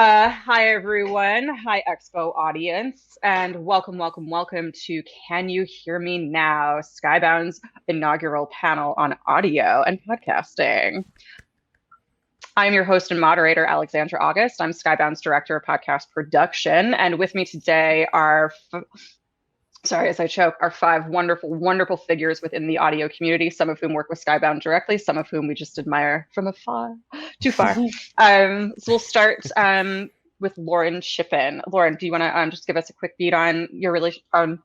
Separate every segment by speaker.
Speaker 1: Hi everyone. Hi Expo audience, and welcome to Can You Hear Me Now? Skybound's inaugural panel on audio and podcasting. I'm your host and moderator, Alexandra August. I'm Skybound's director of podcast production, and with me today are sorry, as I choke, are five wonderful figures within the audio community, some of whom work with Skybound directly, some of whom we just admire from afar, too far. So we'll start with Lauren Shippen. Lauren, do you want to just give us a quick beat on your relation on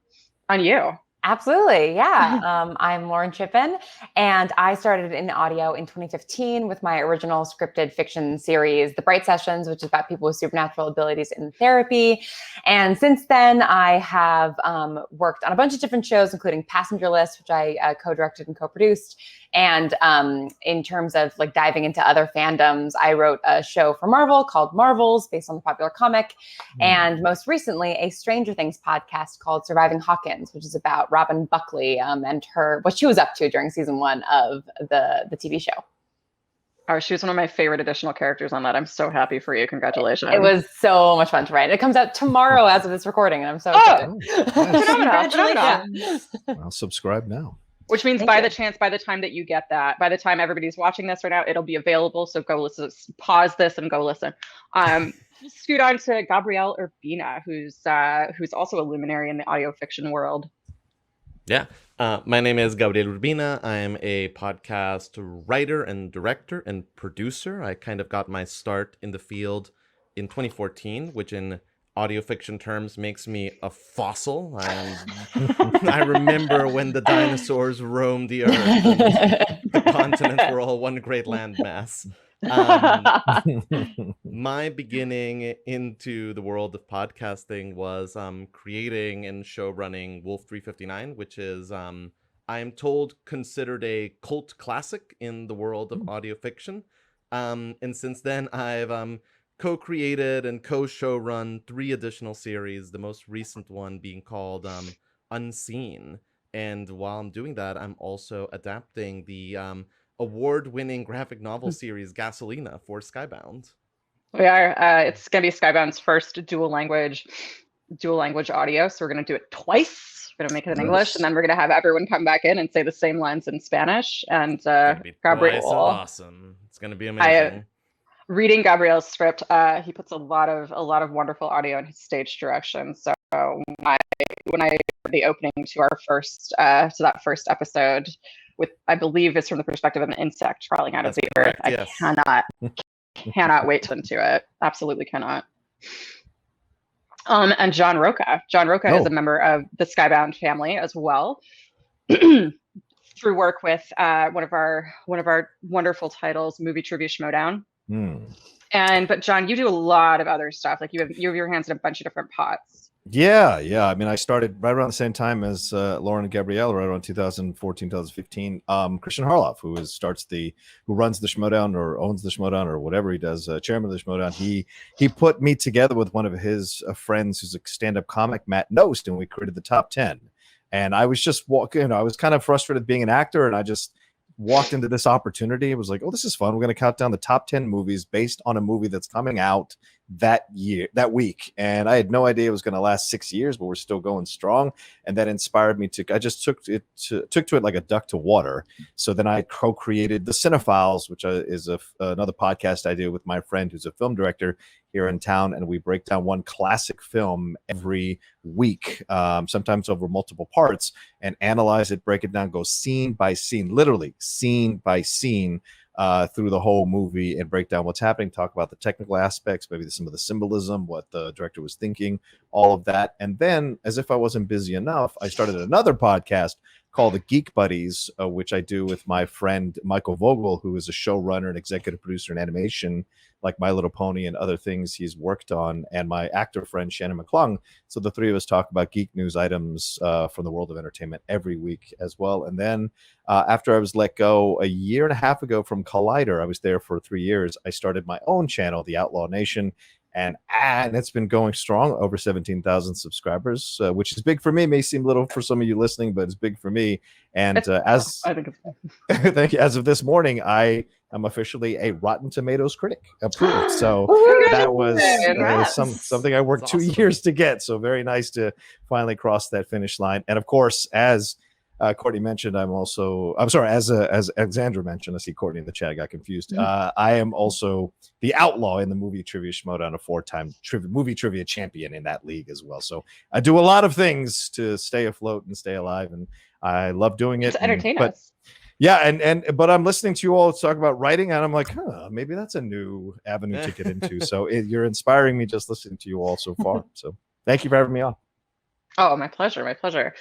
Speaker 1: you?
Speaker 2: Absolutely, yeah. I'm Lauren Shippen, and I started in audio in 2015 with my original scripted fiction series, The Bright Sessions, which is about people with supernatural abilities in therapy. And since then, I have worked on a bunch of different shows, including Passenger List, which I co-directed and co-produced. And in terms of like diving into other fandoms, I wrote a show for Marvel called Marvels, based on the popular comic. And most recently, a Stranger Things podcast called Surviving Hawkins, which is about Robin Buckley and what she was up to during season 1 of the TV show.
Speaker 1: Oh, she was one of my favorite additional characters on that. I'm so happy for you. Congratulations.
Speaker 2: It was so much fun to write. It comes out tomorrow as of this recording, and I'm so excited.
Speaker 3: Congratulations. I'll subscribe now.
Speaker 1: Which means by the time that you get that, by the time everybody's watching this right now, it'll be available. So go listen, pause this and go listen. We'll scoot on to Gabriel Rubina, who's also a luminary in the audio fiction world.
Speaker 4: Yeah. My name is Gabriel Rubina. I'm a podcast writer and director and producer. I kind of got my start in the field in 2014, which in audio fiction terms makes me a fossil. I remember when the dinosaurs roamed the earth and the continents were all one great landmass. My beginning into the world of podcasting was creating and show running Wolf 359, which is, I am told, considered a cult classic in the world of audio fiction. And since then, I've co-created and co-show run 3 additional series, the most recent one being called Unseen. And while I'm doing that, I'm also adapting the award-winning graphic novel series Gasolina for Skybound.
Speaker 1: We are. It's going to be Skybound's first dual language audio. So we're going to do it twice. We're going to make it in English, and then we're going to have everyone come back in and say the same lines in Spanish. And Gabriel,
Speaker 4: awesome. It's going to be amazing.
Speaker 1: Reading Gabriel's script, he puts a lot of wonderful audio in his stage direction. So when I heard the opening to that first episode, with I believe it's from the perspective of an insect crawling out of the earth, yes. I cannot wait to listen to it. Absolutely cannot. And John Roca. John Roca is a member of the Skybound family as well. Through work with one of our wonderful titles, Movie Trivia Schmodown. But John, you do a lot of other stuff. Like you have your hands in a bunch of different pots.
Speaker 3: Yeah. I mean, I started right around the same time as Lauren and Gabrielle, right around 2014, 2015. Christian Harloff, who runs the Schmodown or owns the Schmodown or whatever he does, chairman of the Schmodown. He put me together with one of his friends who's a stand-up comic, Matt Nost, and we created the top 10. And I was just walking. I was kind of frustrated being an actor, and I just walked into this opportunity. It was like, oh, this is fun. We're going to count down the top 10 movies based on a movie that's coming out that week. And I had no idea it was going to last 6 years, but we're still going strong. And that inspired me I just took to it like a duck to water. So then I co-created the Cinephiles, which is another podcast I do with my friend who's a film director here in town, and we break down one classic film every week, sometimes over multiple parts, and analyze it, break it down, go scene by scene, literally scene by scene, through the whole movie, and break down what's happening, talk about the technical aspects, maybe some of the symbolism, what the director was thinking, all of that. And then, as if I wasn't busy enough, I started another podcast called the Geek Buddies, which I do with my friend Michael Vogel, who is a showrunner and executive producer in animation, like My Little Pony and other things he's worked on, and my actor friend Shannon McClung. So the three of us talk about geek news items from the world of entertainment every week as well. And then after I was let go a year and a half ago from Collider, I was there for 3 years, I started my own channel, The Outlaw Nation. and it's been going strong, over 17,000 subscribers, which is big for me. May seem little for some of you listening, but it's big for me. And as
Speaker 1: I think
Speaker 3: thank you. As of this morning, I am officially a Rotten Tomatoes critic, approved. So that was something I worked 2 years to get. So very nice to finally cross that finish line. And of course, as Courtney mentioned, as Alexandra mentioned, I see Courtney in the chat, I got confused. I am also the outlaw in the movie trivia Schmodown, a 4-time movie trivia champion in that league as well. So I do a lot of things to stay afloat and stay alive, and I love doing it.
Speaker 1: To entertain us.
Speaker 3: Yeah, but I'm listening to you all talk about writing, and I'm like, maybe that's a new avenue to get into. So you're inspiring me just listening to you all so far. So thank you for having me on.
Speaker 1: Oh, my pleasure, my pleasure.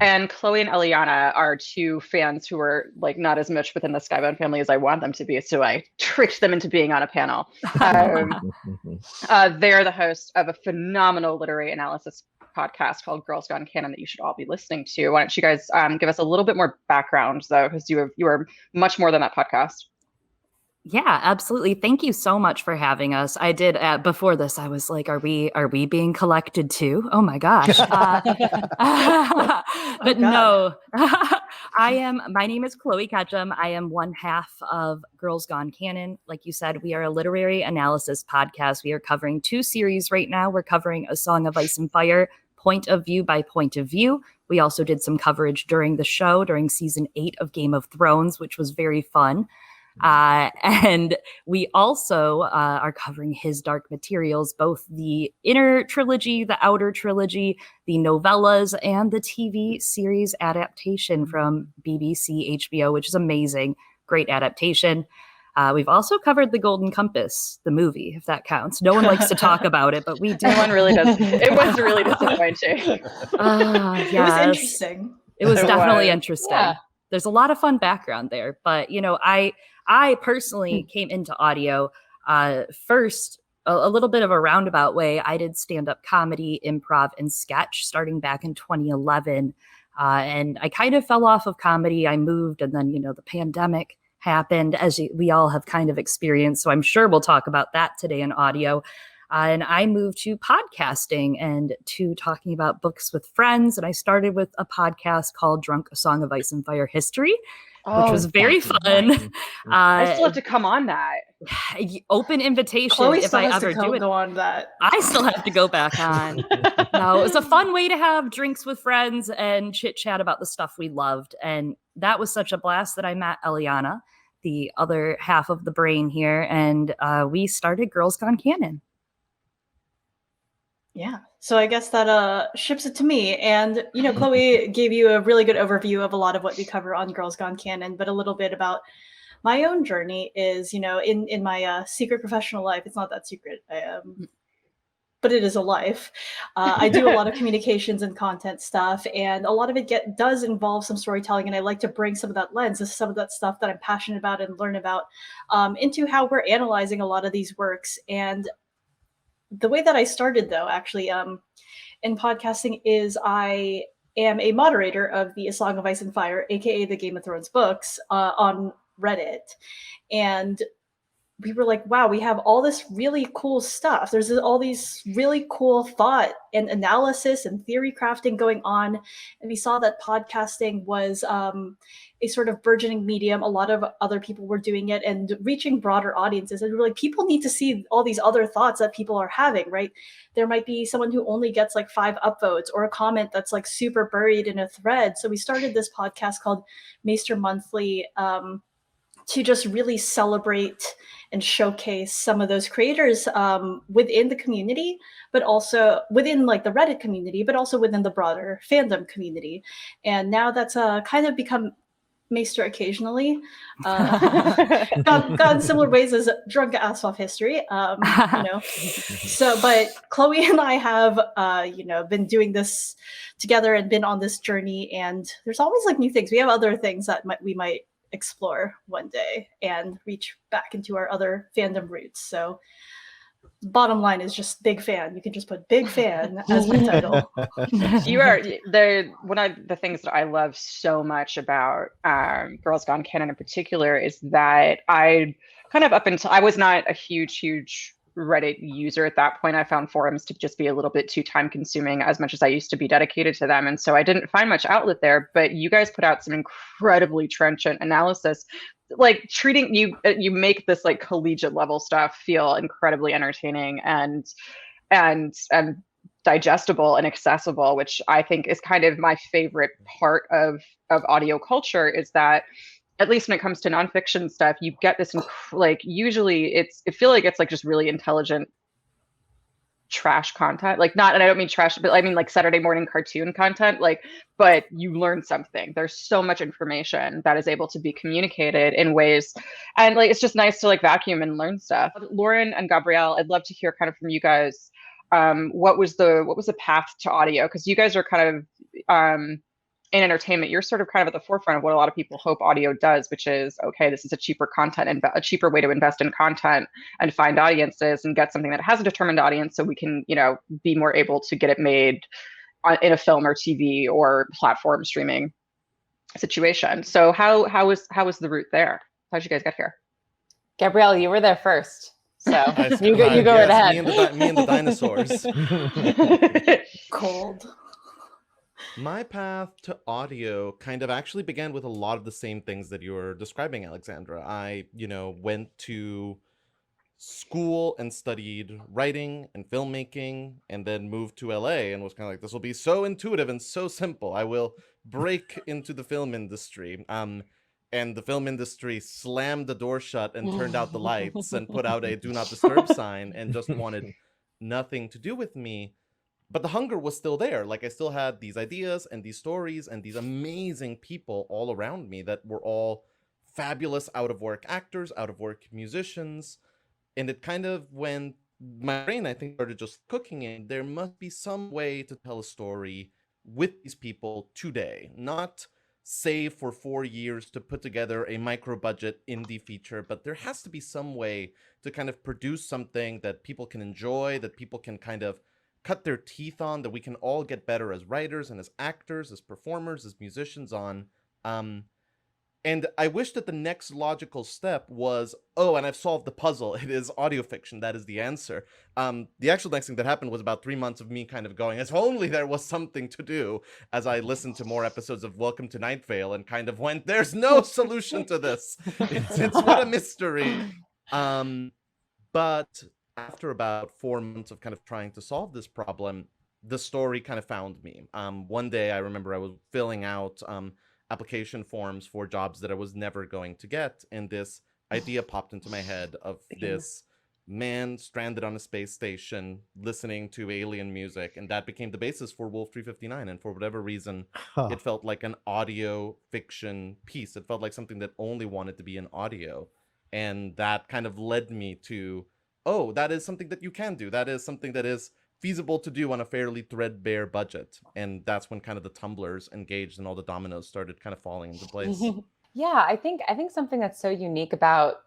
Speaker 1: And Chloe and Eliana are two fans who are like not as much within the Skybound family as I want them to be, so I tricked them into being on a panel. They're the host of a phenomenal literary analysis podcast called Girls Gone Canon that you should all be listening to. Why don't you guys give us a little bit more background, though, because you are much more than that podcast.
Speaker 5: Yeah, absolutely. Thank you so much for having us. I did before this, I was like, are we being collected too? Oh my gosh. But no, my name is Chloe Ketchum. I am one half of Girls Gone Canon. Like you said, we are a literary analysis podcast. We are covering 2 series right now. We're covering A Song of Ice and Fire, point of view by point of view. We also did some coverage during the show, during season 8 of Game of Thrones, which was very fun. And we also are covering his Dark Materials, both the inner trilogy, the outer trilogy, the novellas, and the TV series adaptation from BBC HBO, which is amazing. Great adaptation. We've also covered The Golden Compass, the movie, if that counts. No one likes to talk about it, but we do.
Speaker 1: No one really does. It was really disappointing.
Speaker 5: Yes.
Speaker 6: It was interesting.
Speaker 5: It was definitely interesting.
Speaker 1: Yeah.
Speaker 5: There's a lot of fun background there, but I personally came into audio first a little bit of a roundabout way. I did stand-up comedy, improv, and sketch starting back in 2011. And I kind of fell off of comedy. I moved, and then, the pandemic happened, as we all have kind of experienced. So I'm sure we'll talk about that today in audio. And I moved to podcasting and to talking about books with friends. And I started with a podcast called Drunk: A Song of Ice and Fire History, which was very fun.
Speaker 1: I still have to come on that.
Speaker 5: Open invitation.
Speaker 6: Chloe
Speaker 5: if
Speaker 6: still
Speaker 5: I
Speaker 6: has
Speaker 5: ever
Speaker 6: to
Speaker 5: do it.
Speaker 6: go on that.
Speaker 5: I still have to go back on. No, it was a fun way to have drinks with friends and chit chat about the stuff we loved. And that was such a blast that I met Eliana, the other half of the brain here. And we started Girls Gone Canon.
Speaker 6: Yeah. So I guess that ships it to me. And, Chloe gave you a really good overview of a lot of what we cover on Girls Gone Canon, but a little bit about my own journey is, in my secret professional life. It's not that secret, but it is a life. I do a lot of communications and content stuff, and a lot of it does involve some storytelling. And I like to bring some of that lens, some of that stuff that I'm passionate about and learn about into how we're analyzing a lot of these works. And the way that I started, though, actually, in podcasting is I am a moderator of the A Song of Ice and Fire, aka the Game of Thrones books, on Reddit. And we were like, wow, we have all this really cool stuff. There's all these really cool thought and analysis and theory crafting going on. And we saw that podcasting was a sort of burgeoning medium. A lot of other people were doing it and reaching broader audiences. And we're like, people need to see all these other thoughts that people are having, right? There might be someone who only gets like 5 upvotes or a comment that's like super buried in a thread. So we started this podcast called Maester Monthly to just really celebrate and showcase some of those creators within the community, but also within like the Reddit community, but also within the broader fandom community. And now that's kind of become Maester occasionally. Gone similar ways as Drunk Ass Off History, So, but Chloe and I have, been doing this together and been on this journey. And there's always like new things. We have other things that we might explore one day and reach back into our other fandom roots. So bottom line is just big fan. You can just put big fan as my title.
Speaker 1: You are one of the things that I love so much about Girls Gone Canon in particular is that I kind of up until I was not a huge Reddit user at that point. I found forums to just be a little bit too time consuming as much as I used to be dedicated to them. And so I didn't find much outlet there, but you guys put out some incredibly trenchant analysis, like treating you make this like collegiate level stuff feel incredibly entertaining and digestible and accessible, which I think is kind of my favorite part of audio culture, is that at least when it comes to nonfiction stuff, you get this like usually it feel like it's like just really intelligent trash content, like not, and I don't mean trash, but I mean like Saturday morning cartoon content, like, but you learn something. There's so much information that is able to be communicated in ways, and like it's just nice to like vacuum and learn stuff. Lauren and Gabrielle, I'd love to hear kind of from you guys. What was the path to audio? Because you guys are kind of in entertainment, you're sort of kind of at the forefront of what a lot of people hope audio does, which is, okay, this is a cheaper content and a cheaper way to invest in content and find audiences and get something that has a determined audience, so we can, you know, be more able to get it made in a film or TV or platform streaming situation. So how was the route there? How did you guys get here?
Speaker 2: Gabrielle, you were there first, so you go right ahead.
Speaker 4: Me and the dinosaurs.
Speaker 6: Cold.
Speaker 4: My path to audio kind of actually began with a lot of the same things that you were describing, Alexandra. I, went to school and studied writing and filmmaking, and then moved to LA and was kind of like, this will be so intuitive and so simple. I will break into the film industry. And the film industry slammed the door shut and turned out the lights and put out a do not disturb sign and just wanted nothing to do with me. But the hunger was still there. Like, I still had these ideas and these stories and these amazing people all around me that were all fabulous out-of-work actors, out-of-work musicians. And it kind of, when my brain, I think, started just cooking in, there must be some way to tell a story with these people today. Not save for 4 years to put together a micro-budget indie feature, but there has to be some way to kind of produce something that people can enjoy, that people can kind of cut their teeth on, that we can all get better as writers and as actors, as performers, as musicians on. And I wish that the next logical step was, and I've solved the puzzle. It is audio fiction. That is the answer. The actual next thing that happened was about 3 months of me kind of going, if only there was something to do, as I listened to more episodes of Welcome to Night Vale and kind of went, there's no solution to this. It's what a mystery. But after about 4 months of kind of trying to solve this problem, the story kind of found me. One day I remember I was filling out application forms for jobs that I was never going to get, and this idea popped into my head of this man stranded on a space station listening to alien music, and that became the basis for Wolf 359. And for whatever reason, it felt like an audio fiction piece. It felt like something that only wanted to be in audio, and that kind of led me to, that is something that you can do. That is something that is feasible to do on a fairly threadbare budget. And that's when kind of the tumblers engaged and all the dominoes started kind of falling into place.
Speaker 2: Yeah, I think something that's so unique about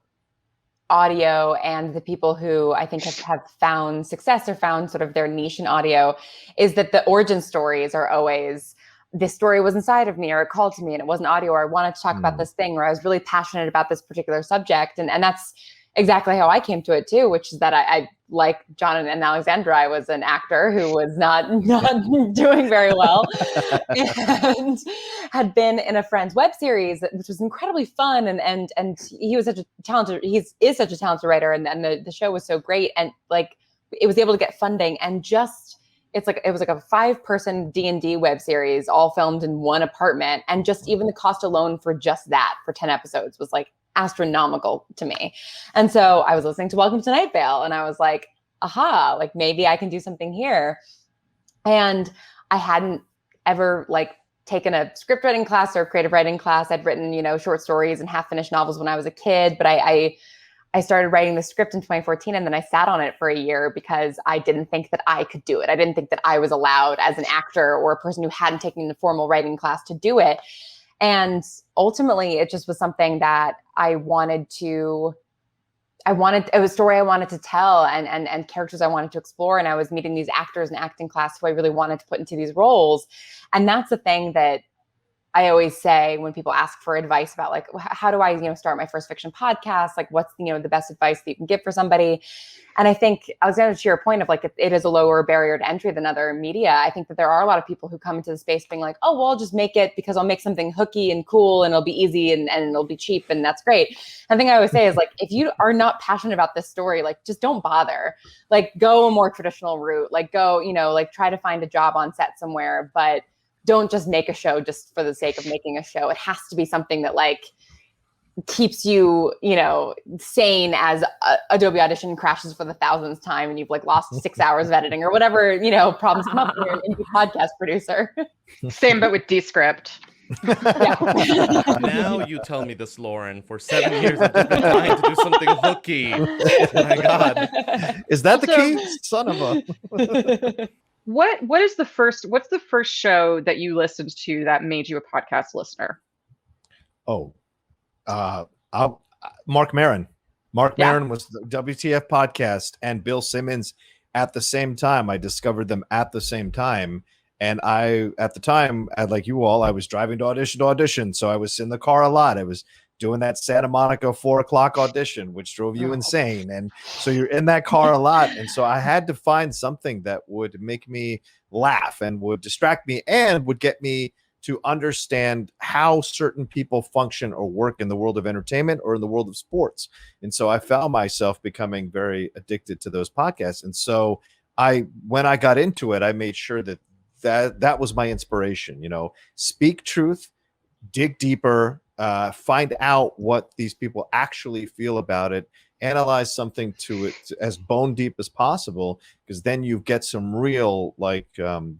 Speaker 2: audio and the people who I think have found success or found sort of their niche in audio is that the origin stories are always, this story was inside of me, or it called to me and it wasn't audio, or I wanted to talk about this thing, or I was really passionate about this particular subject. And that's exactly how I came to it too, which is that I like John and Alexandra, I was an actor who was not doing very well and had been in a friend's web series, which was incredibly fun. And he was such a talented, is such a talented writer. And the show was so great. And like, it was able to get funding, and just, it was like a 5-person D&D web series, all filmed in one apartment. And just even the cost alone for just that, for 10 episodes, was like astronomical to me. And so I was listening to Welcome to Night Vale, and I was like, aha, like maybe I can do something here. And I hadn't ever like taken a script writing class or creative writing class. I'd written, short stories and half-finished novels when I was a kid, but I started writing the script in 2014, and then I sat on it for a year because I didn't think that I could do it. I didn't think that I was allowed as an actor or a person who hadn't taken the formal writing class to do it. And ultimately, it just was something that it was a story I wanted to tell and characters I wanted to explore. And I was meeting these actors in acting class who I really wanted to put into these roles. And that's the thing that I always say when people ask for advice about like, how do I, start my first fiction podcast? Like what's, the best advice that you can give for somebody? And I think, Alexander, to your point of like, it is a lower barrier to entry than other media. I think that there are a lot of people who come into the space being like, oh, well, I'll just make it because I'll make something hooky and cool and it'll be easy and it'll be cheap. And that's great. And the thing I always say is like, if you are not passionate about this story, like just don't bother, like go a more traditional route, like go, like try to find a job on set somewhere, but don't just make a show just for the sake of making a show. It has to be something that like keeps you, sane as Adobe Audition crashes for the 1,000th time and you've like lost 6 hours of editing or whatever, problems come up when you're an indie podcast producer.
Speaker 1: Same, but with Descript.
Speaker 4: Now you tell me this, Lauren. For 7 years, I've just been trying to do something hooky. Oh my God.
Speaker 3: Is that the key? Son of a...
Speaker 1: What's the first show that you listened to that made you a podcast listener?
Speaker 3: Mark Maron. Mark Maron was the WTF podcast and Bill Simmons at the same time. I discovered them at the same time. And at the time, like you all, I was driving to audition. So I was in the car a lot. I was doing that Santa Monica 4:00 audition, which drove you insane. And so you're in that car a lot. And so I had to find something that would make me laugh and would distract me and would get me to understand how certain people function or work in the world of entertainment or in the world of sports. And so I found myself becoming very addicted to those podcasts. And so when I got into it, I made sure that was my inspiration, speak truth, dig deeper, find out what these people actually feel about it, analyze something to it as bone deep as possible, because then you get some real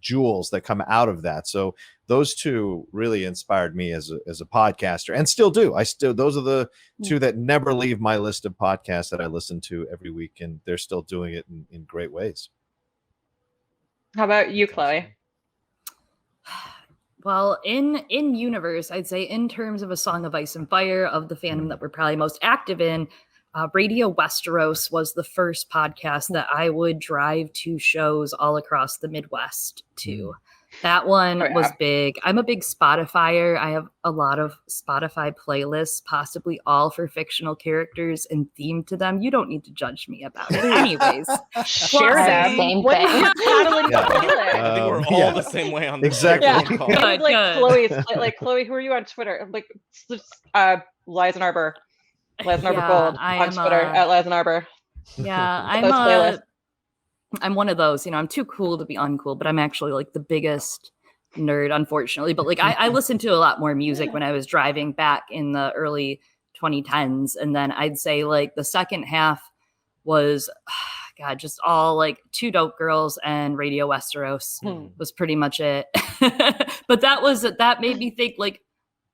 Speaker 3: jewels that come out of that. So those two really inspired me as a podcaster, and still do. Those are the two that never leave my list of podcasts that I listen to every week, and they're still doing it in great ways.
Speaker 1: How about you, Chloe?
Speaker 5: Well, in universe, I'd say in terms of A Song of Ice and Fire, of the fandom that we're probably most active in, Radio Westeros was the first podcast that I would drive to shows all across the Midwest to. That one was big. I'm a big Spotifyer. I have a lot of Spotify playlists, possibly all for fictional characters and themed to them. You don't need to judge me about it. Anyways,
Speaker 1: share them.
Speaker 2: Same
Speaker 1: What
Speaker 2: thing.
Speaker 4: I think we're all the same way on this.
Speaker 3: Exactly.
Speaker 4: Call.
Speaker 1: Good. Chloe, who are you on Twitter? Liza Arbor. Liza Arbor Gold on Twitter at Liza Arbor.
Speaker 5: Yeah, I'm one of those, I'm too cool to be uncool, but I'm actually like the biggest nerd, unfortunately. But like I listened to a lot more music when I was driving back in the early 2010s. And then I'd say like the second half was, just all like Two Dope Girls and Radio Westeros was pretty much it. But that made me think like,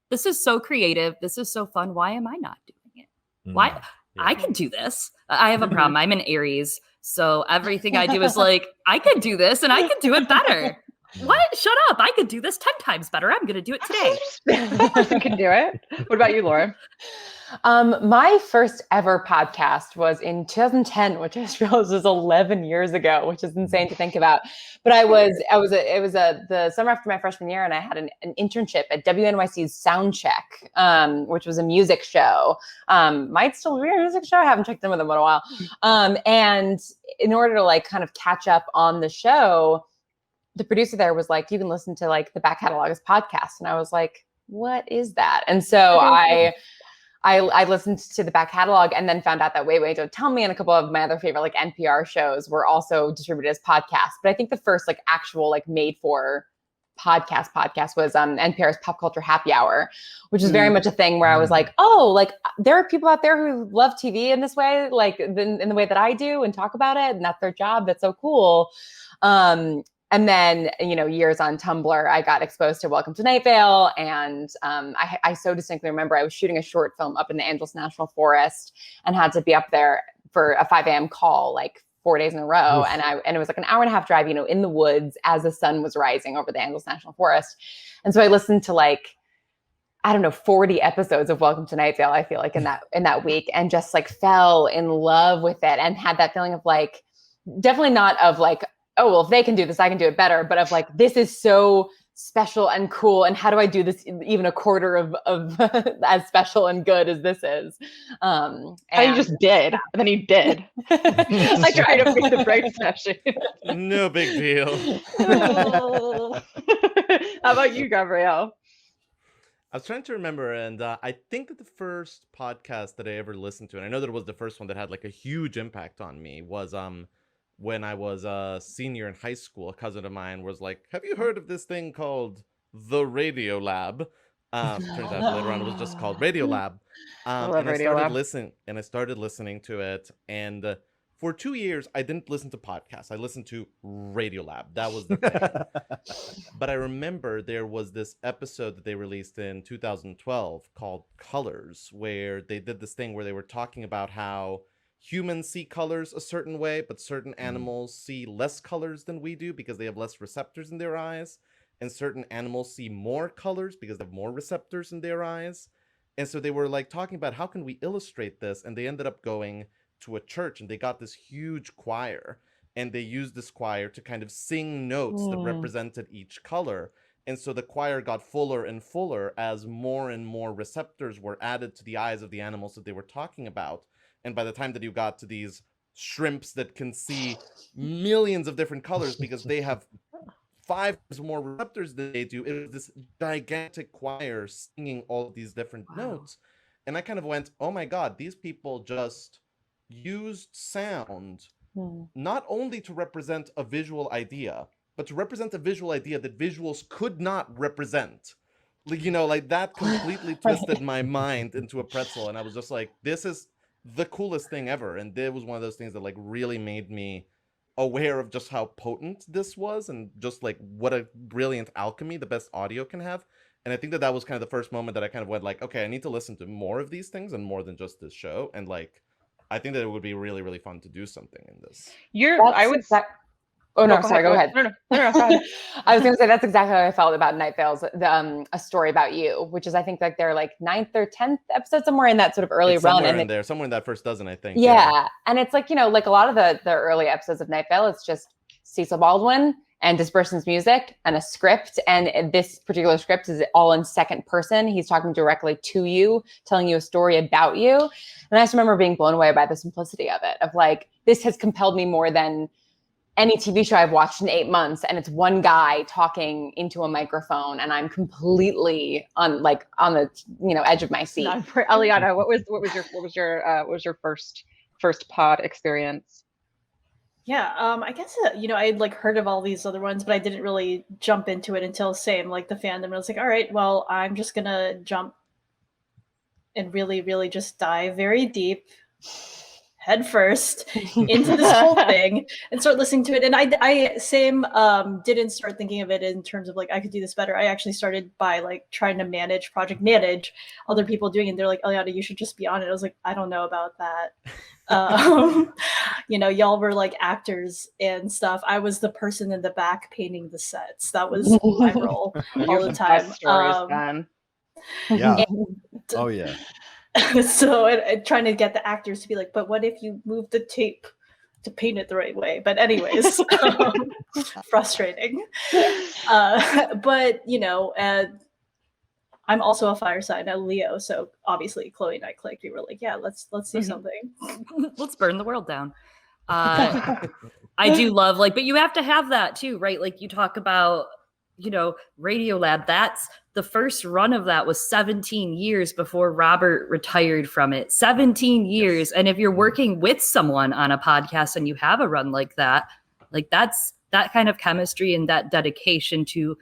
Speaker 5: this is so creative. This is so fun. Why am I not doing it? Why? Yeah. I can do this. I have a problem. I'm an Aries. So everything I do is like, I could do this and I could do it better. What? Shut up. I could do this 10 times better. I'm going to do it today.
Speaker 1: You can do it. What about you, Laura?
Speaker 2: My first ever podcast was in 2010, which I just realized was 11 years ago, which is insane to think about. But it was the summer after my freshman year, and I had an internship at WNYC's Soundcheck, which was a music show. Might still be a music show. I haven't checked in with them in a while. And in order to like kind of catch up on the show, the producer there was like, you can listen to like the back catalog as podcast. And I was like, what is that? And so I listened to the back catalog and then found out that Wait, Don't Tell Me and a couple of my other favorite like NPR shows were also distributed as podcasts. But I think the first like actual like made for podcast was NPR's Pop Culture Happy Hour, which is very much a thing where I was like, oh, like there are people out there who love TV in this way, like in the way that I do and talk about it. And that's their job. That's so cool. And then, years on Tumblr, I got exposed to Welcome to Night Vale. And I so distinctly remember I was shooting a short film up in the Angeles National Forest and had to be up there for a 5 a.m. call, like 4 days in a row. And it was like an hour and a half drive, in the woods as the sun was rising over the Angeles National Forest. And so I listened to like, 40 episodes of Welcome to Night Vale, I feel like in that week, and just like fell in love with it and had that feeling of like, definitely not of like, oh, well, if they can do this, I can do it better. But of like, this is so special and cool, and how do I do this even a quarter of as special and good as this is?
Speaker 1: And you just did, and then you did. I tried to make the bright session.
Speaker 4: No big deal.
Speaker 1: How about you, Gabrielle?
Speaker 4: I was trying to remember, and I think that the first podcast that I ever listened to, and I know that it was the first one that had like a huge impact on me, was when I was a senior in high school. A cousin of mine was like, "Have you heard of this thing called the Radio Lab?" Turns out later on it was just called Radio Lab. And I started listening to it, and for 2 years I didn't listen to podcasts. I listened to Radio Lab. That was the thing. But I remember there was this episode that they released in 2012 called Colors, where they did this thing where they were talking about how humans see colors a certain way, but certain animals see less colors than we do because they have less receptors in their eyes. And certain animals see more colors because they have more receptors in their eyes. And so they were like talking about how can we illustrate this? And they ended up going to a church, and they got this huge choir, and they used this choir to kind of sing notes that represented each color. And so the choir got fuller and fuller as more and more receptors were added to the eyes of the animals that they were talking about. And by the time that you got to these shrimps that can see millions of different colors because they have 5 times more receptors than they do, it was this gigantic choir singing all of these different notes. And I kind of went, oh my God, these people just used sound not only to represent a visual idea, but to represent a visual idea that visuals could not represent. Like, you know, like that completely twisted my mind into a pretzel. And I was just like, this is the coolest thing ever. And it was one of those things that like really made me aware of just how potent this was, and just like what a brilliant alchemy the best audio can have. And I think that that was kind of the first moment that I kind of went like, okay, I need to listen to more of these things and more than just this show. And like, I think that it would be really, really fun to do something in this.
Speaker 2: Oh no, sorry. Go ahead.
Speaker 1: No, go ahead.
Speaker 2: I was going to say that's exactly how I felt about Nightfalls, A Story About You, which is I think like they're like 9th or 10th episode, somewhere in that sort of early run.
Speaker 4: Somewhere in that first dozen, I think.
Speaker 2: Yeah, and it's like, you know, like a lot of the early episodes of Nightfall, it's just Cecil Baldwin and this person's music and a script, and this particular script is all in second person. He's talking directly to you, telling you a story about you. And I just remember being blown away by the simplicity of it, of like, this has compelled me more than any TV show I've watched in 8 months, and it's one guy talking into a microphone, and I'm completely on the edge of my seat.
Speaker 1: Eliana, what was your first pod experience?
Speaker 6: Yeah, I guess I had like heard of all these other ones, but I didn't really jump into it until like the fandom. And I was like, all right, well, I'm just gonna jump and really, really just dive very deep, head first into this whole thing and start listening to it. And I didn't start thinking of it in terms of like I could do this better. I actually started by like trying to manage other people doing it. And they're like, Eliana, you should just be on it. I was like, I don't know about that. Y'all were like actors and stuff. I was the person in the back painting the sets. That was my role all the time.
Speaker 3: Yeah. Oh yeah.
Speaker 6: So trying to get the actors to be like, but what if you move the tape to paint it the right way? But anyways, frustrating. But I'm also a fire sign, a Leo, so obviously Chloe and I clicked. We were like, yeah, let's do something.
Speaker 5: Let's burn the world down. I do love but you have to have that too, right? Like you talk about, Radio Lab. That's the first run of that was 17 years before Robert retired from it. 17 years. Yes. And if you're working with someone on a podcast and you have a run like that, that's that kind of chemistry and that dedication to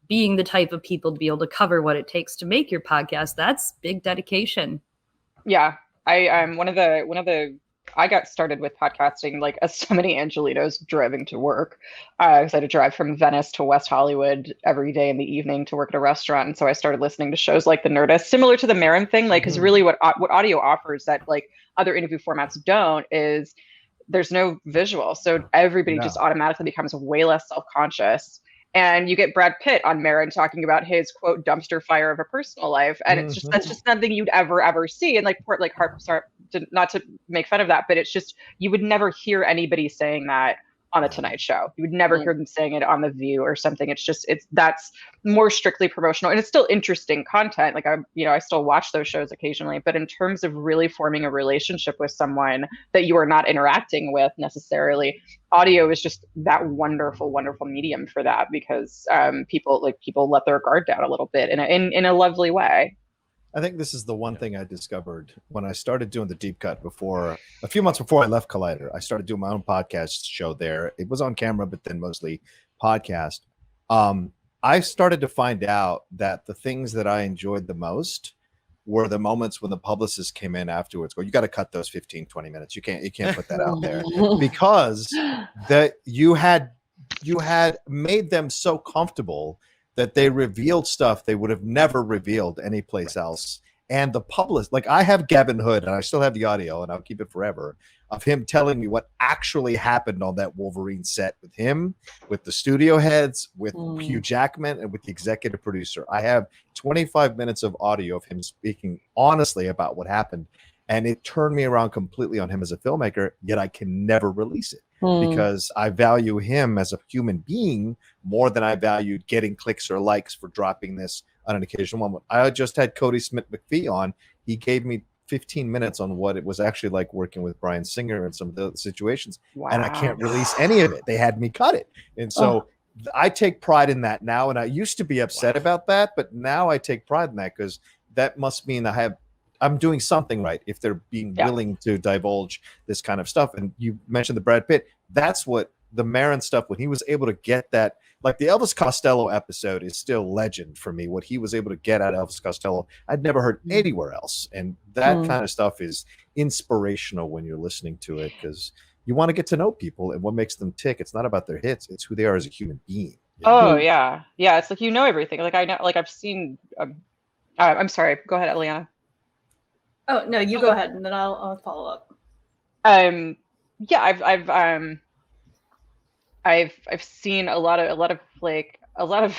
Speaker 5: being the type of people to be able to cover what it takes to make your podcast. That's big dedication.
Speaker 1: Yeah. I'm one of the I got started with podcasting like as so many Angelitos driving to work. I had to drive from Venice to West Hollywood every day in the evening to work at a restaurant. And so I started listening to shows like The Nerdist, similar to the Marin thing, like, because really what audio offers that like other interview formats don't is there's no visual. So everybody just automatically becomes way less self-conscious. And you get Brad Pitt on Marin talking about his quote dumpster fire of a personal life, and it's just that's just nothing you'd ever see. And like Harp, sorry, not to make fun of that, but it's just you would never hear anybody saying that on the Tonight Show. You would never hear them saying it on The View or something. That's more strictly promotional, and it's still interesting content. Like I still watch those shows occasionally, but in terms of really forming a relationship with someone that you are not interacting with necessarily, audio is just that wonderful, wonderful medium for that, because people let their guard down a little bit in a lovely way.
Speaker 3: I think this is the one thing I discovered when I started doing the deep cut a few months before I left Collider. I started doing my own podcast show there. It was on camera, but then mostly podcast. I started to find out that the things that I enjoyed the most were the moments when the publicist came in afterwards. You got to cut those 15, 20 minutes. You can't put that out there, because that you had made them so comfortable that they revealed stuff they would have never revealed anyplace else. And the publicist, like, I have Gavin Hood, and I still have the audio, and I'll keep it forever, of him telling me what actually happened on that Wolverine set with him, with the studio heads, with Hugh Jackman, and with the executive producer. I have 25 minutes of audio of him speaking honestly about what happened. And it turned me around completely on him as a filmmaker, yet I can never release it because I value him as a human being more than I valued getting clicks or likes for dropping this on an occasional moment. I just had Cody Smith McPhee on. He gave me 15 minutes on what it was actually like working with Bryan Singer and some of the situations. Wow. And I can't release any of it. They had me cut it. And so I take pride in that now. And I used to be upset about that, but now I take pride in that, because that must mean I'm doing something right if they're being willing to divulge this kind of stuff. And you mentioned the Brad Pitt. That's what the Maron stuff, when he was able to get that, like the Elvis Costello episode is still legend for me. What he was able to get out of Elvis Costello, I'd never heard anywhere else. And that kind of stuff is inspirational when you're listening to it, because you want to get to know people and what makes them tick. It's not about their hits. It's who they are as a human being.
Speaker 1: Oh, yeah. Yeah. It's like, everything. Like I know, like I've seen, I'm sorry. Go ahead, Eliana.
Speaker 6: Oh no, you go ahead, and then I'll follow up.
Speaker 1: Yeah, I've seen a lot of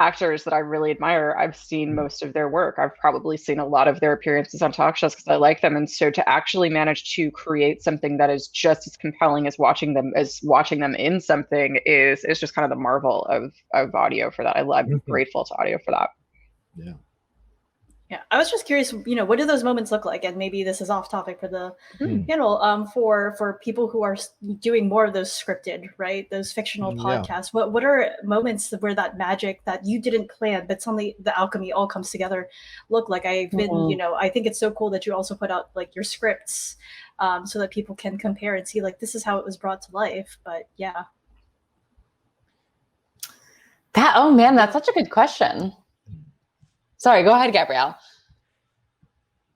Speaker 1: actors that I really admire. I've seen most of their work. I've probably seen a lot of their appearances on talk shows because I like them. And so to actually manage to create something that is just as compelling as watching them in something is just kind of the marvel of audio for that. I'm grateful to audio for that.
Speaker 3: Yeah.
Speaker 6: Yeah, I was just curious, what do those moments look like? And maybe this is off topic for the panel, for people who are doing more of those scripted, right? Those fictional podcasts. What are moments where that magic that you didn't plan, but suddenly the alchemy all comes together look like? I've been, I think it's so cool that you also put out like your scripts so that people can compare and see like, this is how it was brought to life. But yeah.
Speaker 2: Oh man, that's such a good question. Sorry, go ahead, Gabrielle.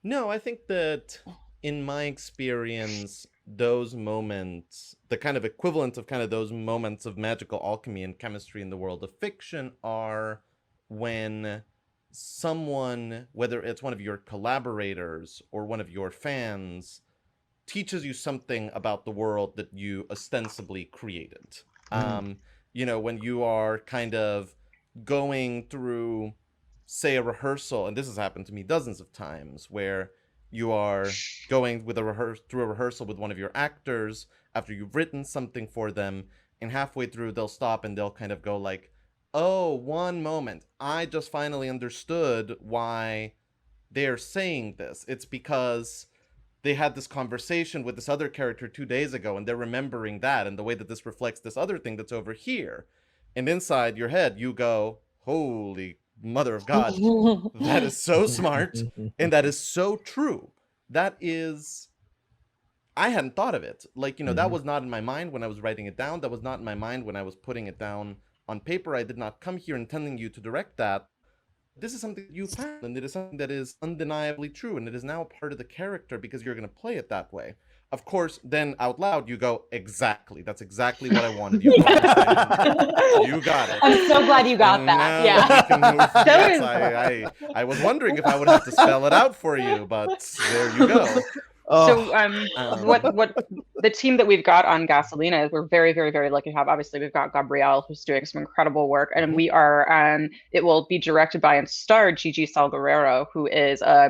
Speaker 4: No, I think that in my experience, those moments, the kind of equivalent of kind of those moments of magical alchemy and chemistry in the world of fiction are when someone, whether it's one of your collaborators or one of your fans, teaches you something about the world that you ostensibly created. When you are kind of going through, say, a rehearsal, and this has happened to me dozens of times, where you are going with through a rehearsal with one of your actors after you've written something for them, and halfway through they'll stop and they'll kind of go like, oh, one moment, I just finally understood why they're saying this. It's because they had this conversation with this other character 2 days ago, and they're remembering that, and the way that this reflects this other thing that's over here. And inside your head, you go, holy mother of God, that is so smart, and that is so true. That is, I hadn't thought of it. Like, that was not in my mind when I was writing it down. That was not in my mind when I was putting it down on paper. I did not come here intending you to direct that. This is something that you found, and it is something that is undeniably true, and it is now a part of the character because you're going to play it that way. Of course, then out loud, you go, exactly. That's exactly what I wanted you to understand. You got it.
Speaker 2: I'm so glad you got that.
Speaker 4: Yeah. I was wondering if I would have to spell it out for you, but there you go.
Speaker 1: So what the team that we've got on Gasolina is, we're very, very, very lucky to have. Obviously, we've got Gabriel, who's doing some incredible work, and we are it will be directed by and starred Gigi Salguero, who is a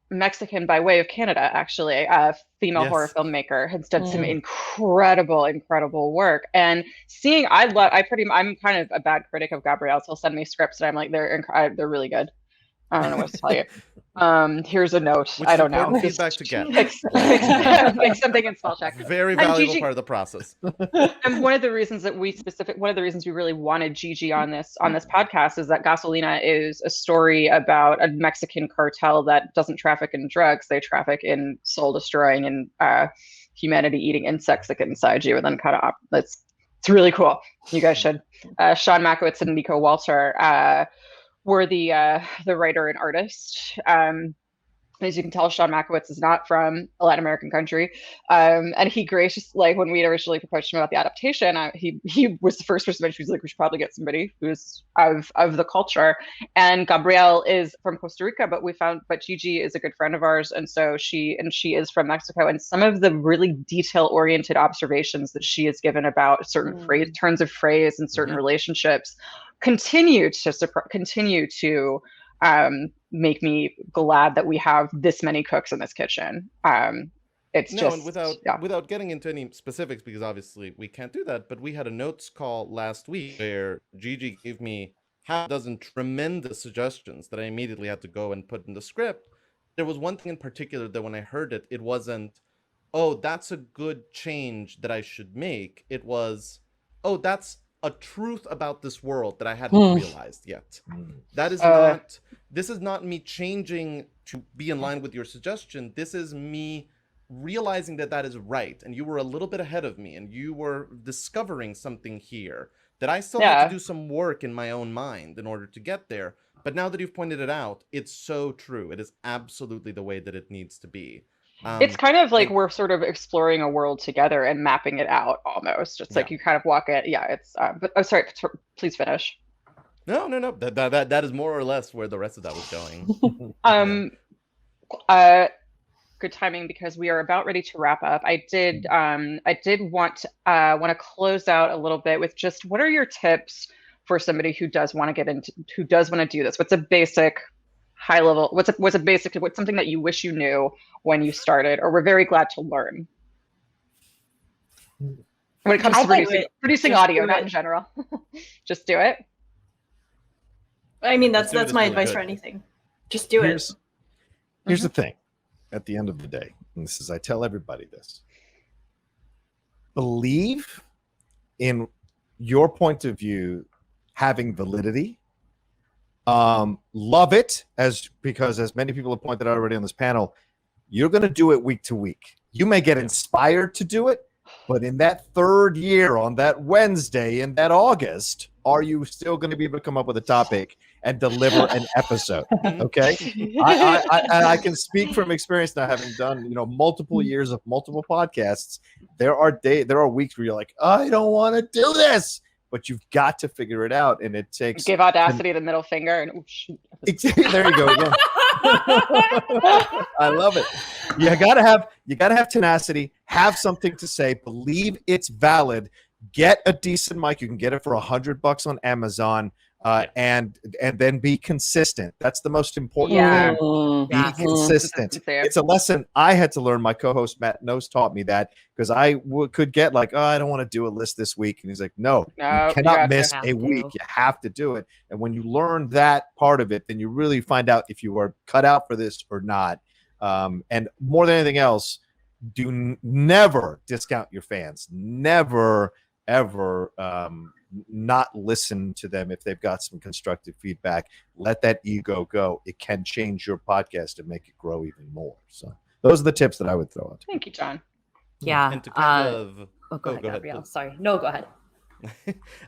Speaker 1: Mexican by way of Canada, actually, a female horror
Speaker 4: Yes.
Speaker 1: filmmaker, has done some
Speaker 2: Mm.
Speaker 1: incredible work. And I'm kind of a bad critic of Gabrielle. So he'll send me scripts and I'm like, they're really good. I don't know what to tell you. Here's a note.
Speaker 4: Which
Speaker 1: I
Speaker 4: is
Speaker 1: don't know.
Speaker 4: important feedback to get.
Speaker 1: Fix something in spell check.
Speaker 4: Very
Speaker 1: And
Speaker 4: valuable
Speaker 1: Gigi-
Speaker 4: part of the process.
Speaker 1: And one of the reasons we really wanted Gigi on this podcast is that Gasolina is a story about a Mexican cartel that doesn't traffic in drugs. They traffic in soul destroying and humanity eating insects that get inside you and then cut off. It's really cool. You guys should. Sean Makowitz and Nico Walter were the writer and artist. As you can tell, Sean Makowitz is not from a Latin American country. And he graciously, when we originally approached him about the adaptation, he was the first person that was like, we should probably get somebody who's of the culture. And Gabrielle is from Costa Rica, but Gigi is a good friend of ours. And so she is from Mexico. And some of the really detail-oriented observations that she has given about certain turns of phrase and certain relationships continue to make me glad that we have this many cooks in this kitchen.
Speaker 4: And without getting into any specifics, because obviously we can't do that, but we had a notes call last week where Gigi gave me half a dozen tremendous suggestions that I immediately had to go and put in the script. There was one thing in particular that when I heard it, it wasn't, oh, that's a good change that I should make. It was, oh, that's a truth about this world that I hadn't realized yet. That is not, this is not me changing to be in line with your suggestion. This is me realizing that that is right. And you were a little bit ahead of me and you were discovering something here that I still had to do some work in my own mind in order to get there. But now that you've pointed it out, it's so true. It is absolutely the way that it needs to be.
Speaker 1: It's kind of like we're sort of exploring a world together and mapping it out almost. It's like you kind of walk it. Yeah, it's. But sorry, please finish.
Speaker 4: No. That is more or less where the rest of that was going.
Speaker 1: Good timing because we are about ready to wrap up. I did want to close out a little bit with just what are your tips for somebody who does want to do this? What's a basic high level, what's something that you wish you knew when you started or were very glad to learn when it comes to producing audio, not in general? Just do it.
Speaker 6: I mean, that's my advice for anything. Just do it.
Speaker 3: Here's the thing at the end of the day, and this is, I tell everybody this, believe in your point of view having validity. Love it because as many people have pointed out already on this panel, you're going to do it week to week. You may get inspired to do it, but in that third year, on that Wednesday, in that August, are you still going to be able to come up with a topic and deliver an episode? Okay. I can speak from experience now, having done, multiple years of multiple podcasts. There are weeks where you're like, I don't want to do this. But you've got to figure it out, and it takes.
Speaker 1: Give Audacity the middle finger, and
Speaker 3: there you go. Yeah. I love it. You gotta have tenacity. Have something to say. Believe it's valid. Get a decent mic. You can get it for $100 on Amazon. And then be consistent. That's the most important thing. Be consistent. It's a lesson I had to learn. My co-host Matt Nose taught me that because I could get like, oh, I don't want to do a list this week. And he's like, no, you cannot miss a week. You have to do it. And when you learn that part of it, then you really find out if you are cut out for this or not. And more than anything else, never discount your fans. Never, ever not listen to them if they've got some constructive feedback. Let that ego go. It can change your podcast and make it grow even more. So those are the tips that I would throw out.
Speaker 1: Thank you, John.
Speaker 5: Yeah.
Speaker 4: And to kind of
Speaker 5: go ahead, Gabrielle. Sorry. No, go ahead.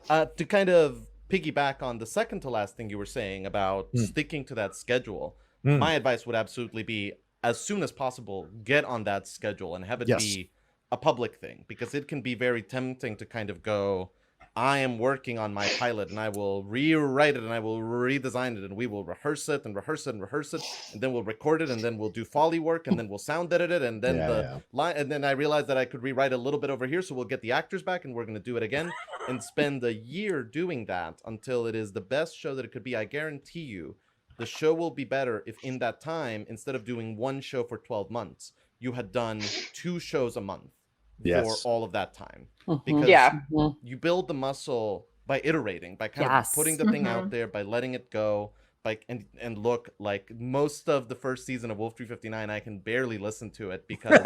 Speaker 4: To kind of piggyback on the second to last thing you were saying about sticking to that schedule, my advice would absolutely be, as soon as possible, get on that schedule and have it be a public thing, because it can be very tempting to kind of go, I am working on my pilot and I will rewrite it and I will redesign it and we will rehearse it and then we'll record it and then we'll do Foley work and then we'll sound edit it and then line, and then I realized that I could rewrite a little bit over here, so we'll get the actors back and we're going to do it again and spend a year doing that until it is the best show that it could be. I guarantee you, the show will be better if in that time, instead of doing one show for 12 months, you had done 2 shows a month for all of that time. Because you build the muscle by iterating, by kind of putting the thing out there, by letting it go. Like and look, like most of the first season of Wolf 359, I can barely listen to it because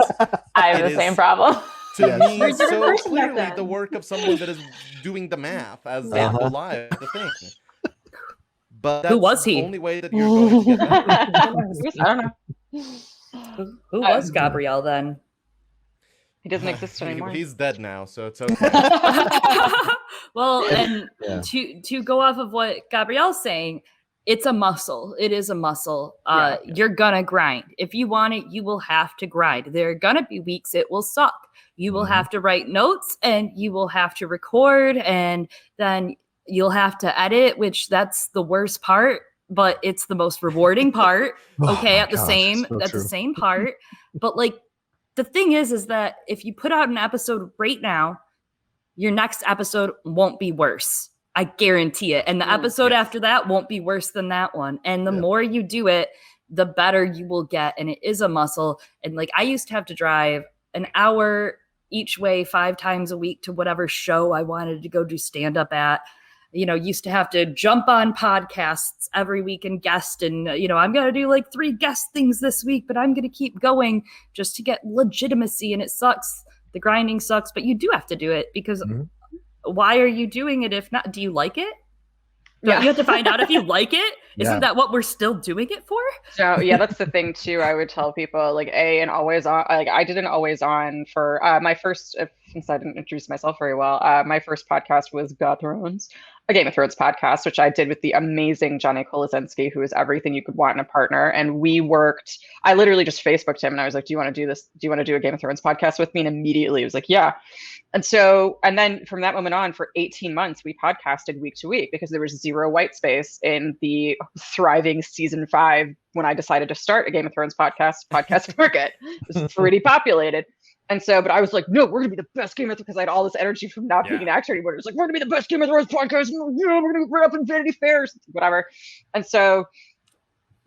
Speaker 2: I have the same problem.
Speaker 4: To me, so clearly the work of someone that is doing the math as they go live, the thing. But that's
Speaker 5: who was he?
Speaker 4: The only way that you're going to get better.
Speaker 1: I don't know.
Speaker 5: Who was Gabriel then?
Speaker 1: He doesn't exist anymore.
Speaker 4: He's dead now, so it's okay.
Speaker 5: Well, and to go off of what Gabrielle's saying, it's a muscle. It is a muscle. You're gonna grind. If you want it, you will have to grind. There are gonna be weeks it will suck. You will have to write notes and you will have to record and then you'll have to edit, which that's the worst part, but it's the most rewarding part. Okay, the same part. But like the thing is that if you put out an episode right now, your next episode won't be worse. I guarantee it. And the episode after that won't be worse than that one. And the more you do it, the better you will get. And it is a muscle. And like I used to have to drive an hour each way 5 times a week to whatever show I wanted to go do stand-up at. You know, used to have to jump on podcasts every week and guest. And, you know, I'm going to do like 3 guest things this week, but I'm going to keep going just to get legitimacy. And it sucks. The grinding sucks, but you do have to do it because why are you doing it if not? Do you like it? Don't you have to find out if you like it? Isn't that what we're still doing it for?
Speaker 1: So yeah, that's the thing too. I would tell people like and always on. Like I did an always on for my first. Since I didn't introduce myself very well, my first podcast was God Thrones, a Game of Thrones podcast, which I did with the amazing Johnny Kolazinski, who is everything you could want in a partner. And we worked. I literally just Facebooked him and I was like, "Do you want to do this? Do you want to do a Game of Thrones podcast with me?" And immediately he was like, "Yeah." And then from that moment on, for 18 months, we podcasted week to week because there was 0 white space in the thriving season 5 when I decided to start a Game of Thrones podcast market. It was pretty populated. And so, but I was like, no, we're going to be the best Game of Thrones because I had all this energy from not being an actor anymore. It was like, we're going to be the best Game of Thrones podcast. We're going to run up in Vanity Fairs, whatever. And so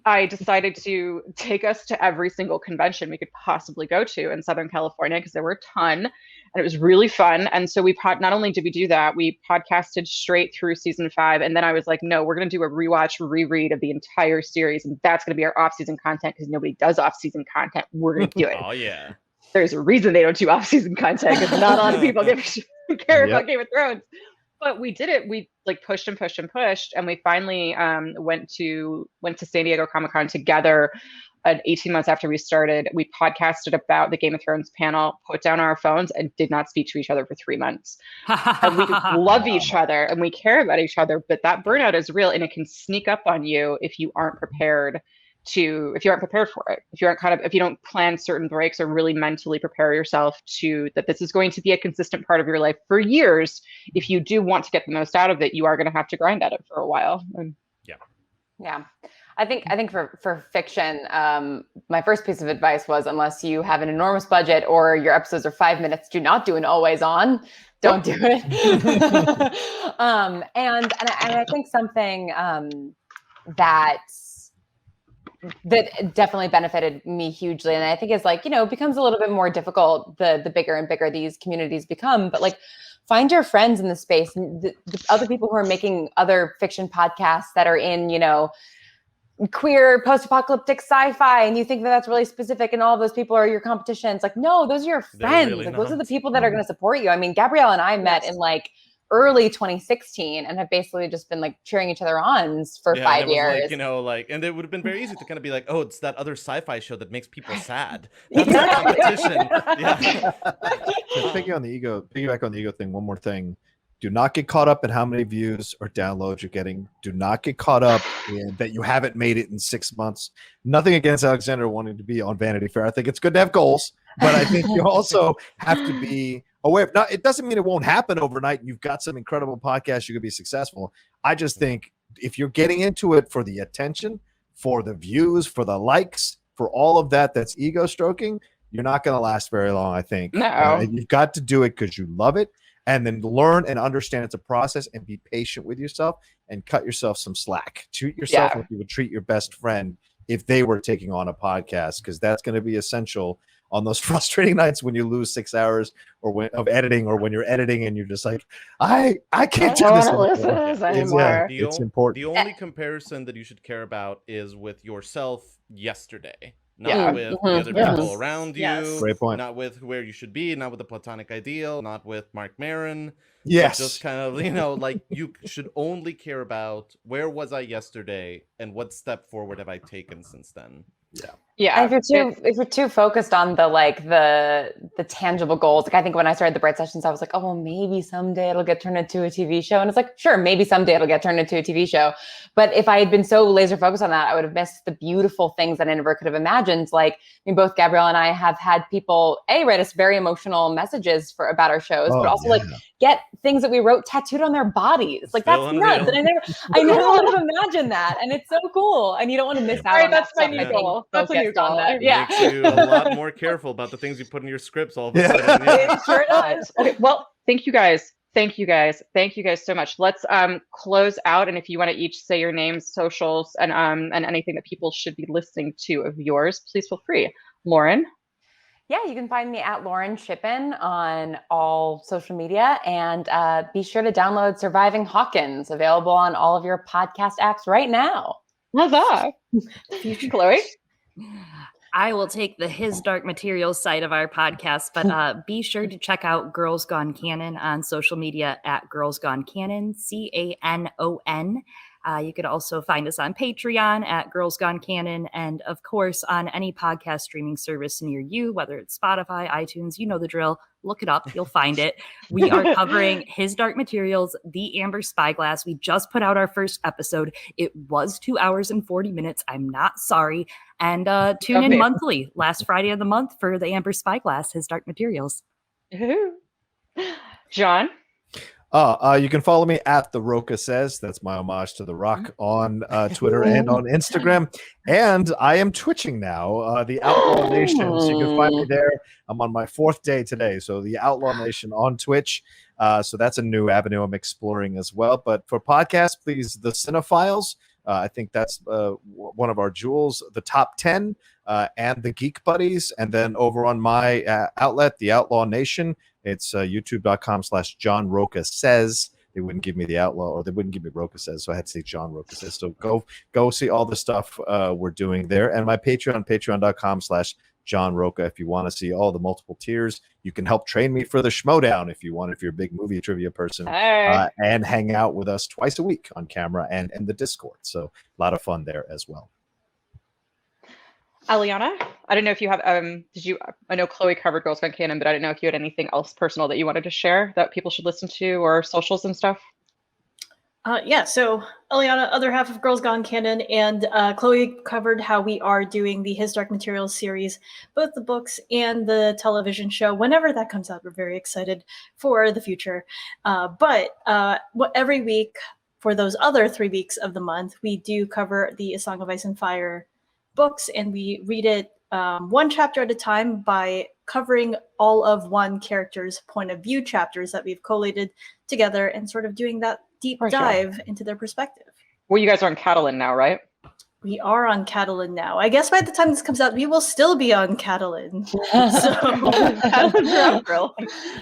Speaker 1: I decided to take us to every single convention we could possibly go to in Southern California because there were a ton and it was really fun. And so not only did we do that, we podcasted straight through season 5. And then I was like, no, we're going to do a reread of the entire series. And that's going to be our off-season content because nobody does off-season content. We're going to do it.
Speaker 4: Oh, yeah.
Speaker 1: There's a reason they don't do off-season content because not a lot of people care about Game of Thrones. But we did it. We like pushed and pushed and pushed, and we finally went to San Diego Comic-Con together. 18 months after we started, we podcasted about the Game of Thrones panel, put down our phones, and did not speak to each other for 3 months. And we love each other and we care about each other, but that burnout is real, and it can sneak up on you if you aren't prepared for it, if you don't plan certain breaks or really mentally prepare yourself to that this is going to be a consistent part of your life for years. If you do want to get the most out of it, you are going to have to grind at it for a while.
Speaker 2: Yeah. I think for fiction, my first piece of advice was, unless you have an enormous budget or your episodes are 5 minutes, do not do an always on. Don't do it. And I think something that definitely benefited me hugely, and I think is like, becomes a little bit more difficult the bigger and bigger these communities become, but like find your friends in the space, the other people who are making other fiction podcasts that are in queer post-apocalyptic sci-fi, and you think that that's really specific and all of those people are your competition. It's like, no, those are your friends. Really those are the people that are going to support you. I mean, Gabrielle and I met in like early 2016 and have basically just been like cheering each other on for 5 years.
Speaker 4: And it would have been very easy to kind of be like, oh, it's that other sci-fi show that makes people sad. That's the competition.
Speaker 3: Piggyback on the ego thing. One more thing. Do not get caught up in how many views or downloads you're getting. Do not get caught up in that you haven't made it in 6 months. Nothing against Alexander wanting to be on Vanity Fair. I think it's good to have goals, but I think you also have to be aware. Now, it doesn't mean it won't happen overnight. You've got some incredible podcasts. You could be successful. I just think if you're getting into it for the attention, for the views, for the likes, for all of that, that's ego stroking, you're not going to last very long, I think.
Speaker 1: No.
Speaker 3: You've got to do it because you love it. and then learn and understand it's a process and be patient with yourself and cut yourself some slack. Treat yourself like you would treat your best friend if they were taking on a podcast, because that's going to be essential on those frustrating nights when you lose 6 hours of editing, or when you're editing and you're just like, I can't do this anymore. It's important.
Speaker 4: The only comparison that you should care about is with yourself yesterday, not with the other people around you.
Speaker 3: Great point.
Speaker 4: Not with where you should be, not with the platonic ideal, not with Mark Maron.
Speaker 3: Yes.
Speaker 4: Just kind of, like, you should only care about where was I yesterday and what step forward have I taken since then.
Speaker 2: Yeah. And if you're too focused on the tangible goals, like I think when I started the Bright Sessions, I was like, oh, well, maybe someday it'll get turned into a TV show. And it's like, sure, maybe someday it'll get turned into a TV show. But if I had been so laser focused on that, I would have missed the beautiful things that I never could have imagined. Like, I mean, both Gabrielle and I have had people write us very emotional messages about our shows, but also like get things that we wrote tattooed on their bodies. Like, that's nuts. And I never would have imagined that. And it's so cool. And you don't want to miss out on
Speaker 1: that's
Speaker 2: that.
Speaker 1: my new goal. That's a new goal.
Speaker 4: It makes you a lot more careful about the things you put in your scripts all of a sudden.
Speaker 2: It sure does.
Speaker 1: Okay, well, thank you guys so much. Let's close out, and if you want to each say your names, socials, and anything that people should be listening to of yours, please feel free. Lauren?
Speaker 2: Yeah, you can find me at Lauren Shippen on all social media, and be sure to download Surviving Hawkins, available on all of your podcast apps right now.
Speaker 1: Huzzah! Chloe?
Speaker 5: I will take the His Dark Materials side of our podcast, but be sure to check out Girls Gone Canon on social media at Girls Gone Canon, CANON. You could also find us on Patreon at Girls Gone Canon, and of course on any podcast streaming service near you, whether it's Spotify, iTunes, you know the drill. Look it up, you'll find it. We are covering His Dark Materials, The Amber Spyglass. We just put out our first episode. It was 2 hours and 40 minutes. I'm not sorry. And tune in monthly, last Friday of the month, for The Amber Spyglass, His Dark Materials.
Speaker 1: John?
Speaker 3: You can follow me at The Roca Says. That's my homage to The Rock on Twitter and on Instagram. And I am twitching now, The Outlaw Nation. So you can find me there. I'm on my 4th day today. So The Outlaw Nation on Twitch. So that's a new avenue I'm exploring as well. But for podcasts, please, the Cinephiles. I think that's one of our jewels, the Top 10, and the Geek Buddies. And then over on my outlet, The Outlaw Nation, it's youtube.com/John Roca Says. They wouldn't give me the Outlaw, or they wouldn't give me Roca Says, so I had to say John Roca Says. So go see all the stuff we're doing there. And my Patreon, patreon.com/John Roca. If you want to see all the multiple tiers, you can help train me for the Schmodown if you want, if you're a big movie trivia person, and hang out with us twice a week on camera and in the Discord. So a lot of fun there as well.
Speaker 1: Aliana, I don't know if you have, I know Chloe covered Girls Gone Canon, but I don't know if you had anything else personal that you wanted to share that people should listen to, or socials and stuff?
Speaker 6: So Aliana, other half of Girls Gone Canon, and Chloe covered how we are doing the His Dark Materials series, both the books and the television show. Whenever that comes out, we're very excited for the future. But every week, for those other 3 weeks of the month, we do cover the A Song of Ice and Fire books, and we read it one chapter at a time by covering all of one character's point of view chapters that we've collated together, and sort of doing that deep dive into their perspective.
Speaker 1: Well, you guys are on Catalan now, right?
Speaker 6: We are on Catalan now. I guess by the time this comes out, we will still be on Catalan.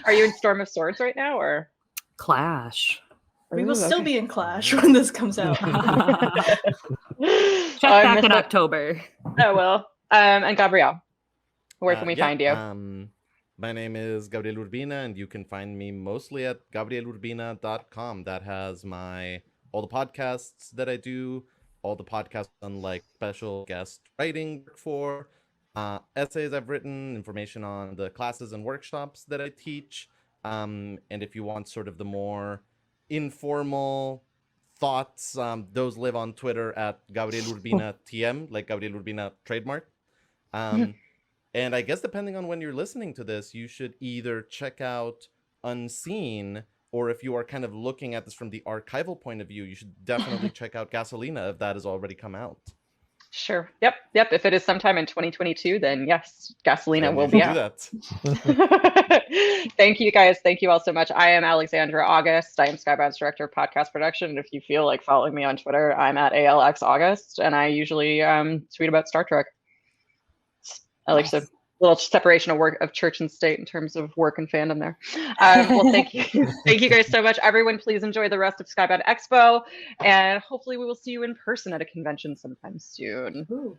Speaker 1: Are you in Storm of Swords right now, or
Speaker 5: Clash?
Speaker 6: We will still be in Clash when this comes out.
Speaker 5: Check back in October.
Speaker 1: Oh, well. And Gabrielle, where can we find you?
Speaker 4: My name is Gabriel Rubina, and you can find me mostly at gabrielurbina.com. That has all the podcasts that I do, all the podcasts on like special guest writing for, essays I've written, information on the classes and workshops that I teach. And if you want sort of the more informal thoughts, those live on Twitter at Gabriel Urbina TM, like Gabriel Urbina trademark. And I guess depending on when you're listening to this, you should either check out Unseen, or if you are kind of looking at this from the archival point of view, you should definitely check out Gasolina if that has already come out.
Speaker 1: Sure. Yep. If it is sometime in 2022, then yes, Gasolina
Speaker 4: Then
Speaker 1: will
Speaker 4: you
Speaker 1: be
Speaker 4: can do
Speaker 1: out.
Speaker 4: that.
Speaker 1: Thank you guys. Thank you all so much. I am Alexandra August. I am Skybound's director of podcast production. And if you feel like following me on Twitter, I'm at ALX August, and I usually tweet about Star Trek. I like to little separation of work of church and state in terms of work and fandom there. Well, thank you. Thank you guys so much. Everyone, please enjoy the rest of Skybound Expo, and hopefully we will see you in person at a convention sometime soon.
Speaker 6: Ooh.